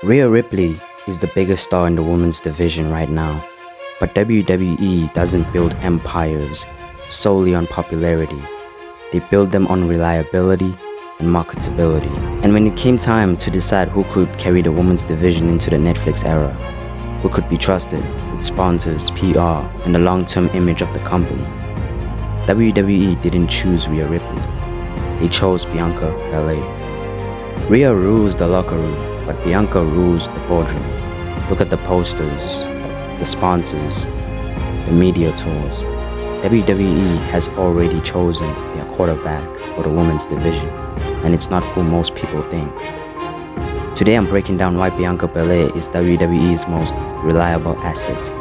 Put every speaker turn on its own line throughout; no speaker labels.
Rhea Ripley is the biggest star in the women's division right now, but WWE doesn't build empires solely on popularity. They build them on reliability and marketability. And when it came time to decide who could carry the women's division into the Netflix era, who could be trusted with sponsors, PR, and the long-term image of the company, WWE didn't choose Rhea Ripley. They chose Bianca Belair. Rhea rules the locker room, but Bianca rules the boardroom. Look at the posters, the sponsors, the media tours. WWE has already chosen their quarterback for the women's division, and it's not who most people think. Today I'm breaking down why Bianca Belair is WWE's most reliable asset,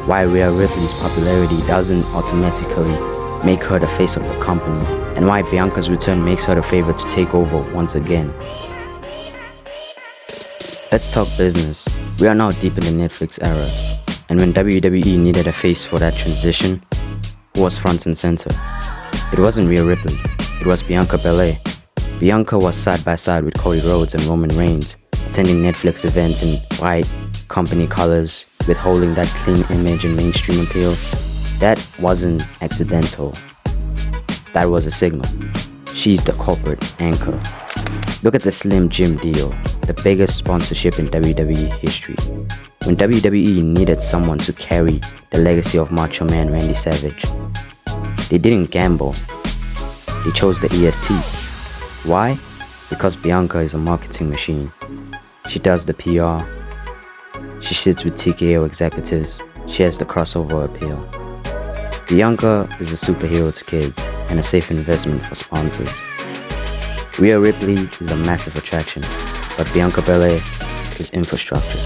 why Rhea Ripley's popularity doesn't automatically make her the face of the company, and why Bianca's return makes her the favorite to take over once again. Let's talk business. We are now deep in the Netflix era, and when WWE needed a face for that transition, who was front and center? It wasn't Rhea Ripley, it was Bianca Belair. Bianca was side by side with Cody Rhodes and Roman Reigns, attending Netflix events in white company colors, withholding that clean image and mainstream appeal. That wasn't accidental. That was a signal. She's the corporate anchor. Look at the Slim Jim deal, the biggest sponsorship in WWE history. When WWE needed someone to carry the legacy of Macho Man Randy Savage, they didn't gamble. They chose the EST. Why? Because Bianca is a marketing machine. She does the PR. She sits with TKO executives. She has the crossover appeal. Bianca is a superhero to kids and a safe investment for sponsors. Rhea Ripley is a massive attraction, but Bianca Belair is infrastructure.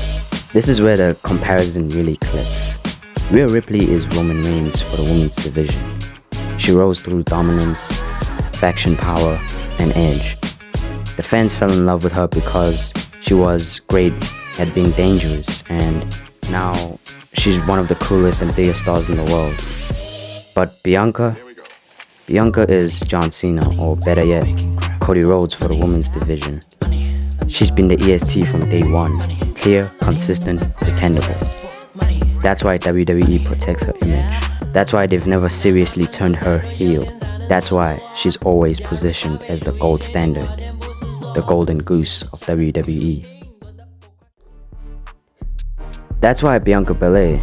This is where the comparison really clicks. Rhea Ripley is Roman Reigns for the women's division. She rose through dominance, faction power, and edge. The fans fell in love with her because she was great at being dangerous, and now she's one of the coolest and biggest stars in the world. But Bianca is John Cena, or better yet, Cody Rhodes for the women's division. She's been the EST from day one, clear, consistent, dependable. That's why WWE protects her image. That's why they've never seriously turned her heel. That's why she's always positioned as the gold standard, the golden goose of WWE. That's why Bianca Belair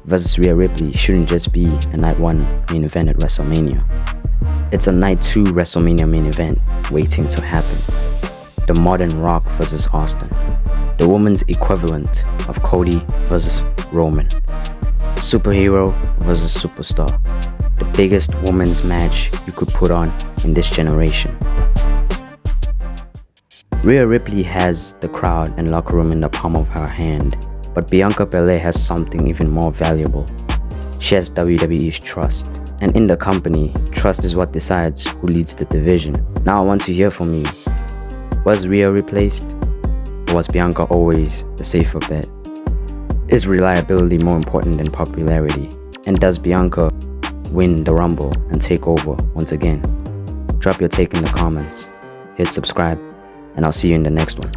vs Rhea Ripley shouldn't just be a night 1 main event at WrestleMania. It's a night 2 WrestleMania main event waiting to happen. The modern Rock vs Austin. The women's equivalent of Cody vs Roman. Superhero vs superstar. The biggest women's match you could put on in this generation. Rhea Ripley has the crowd and locker room in the palm of her hand, but Bianca Belair has something even more valuable. She has WWE's trust. And in the company, trust is what decides who leads the division. Now I want to hear from you. Was Rhea replaced? Or was Bianca always the safer bet? Is reliability more important than popularity? And does Bianca win the Rumble and take over once again? Drop your take in the comments, hit subscribe, and I'll see you in the next one.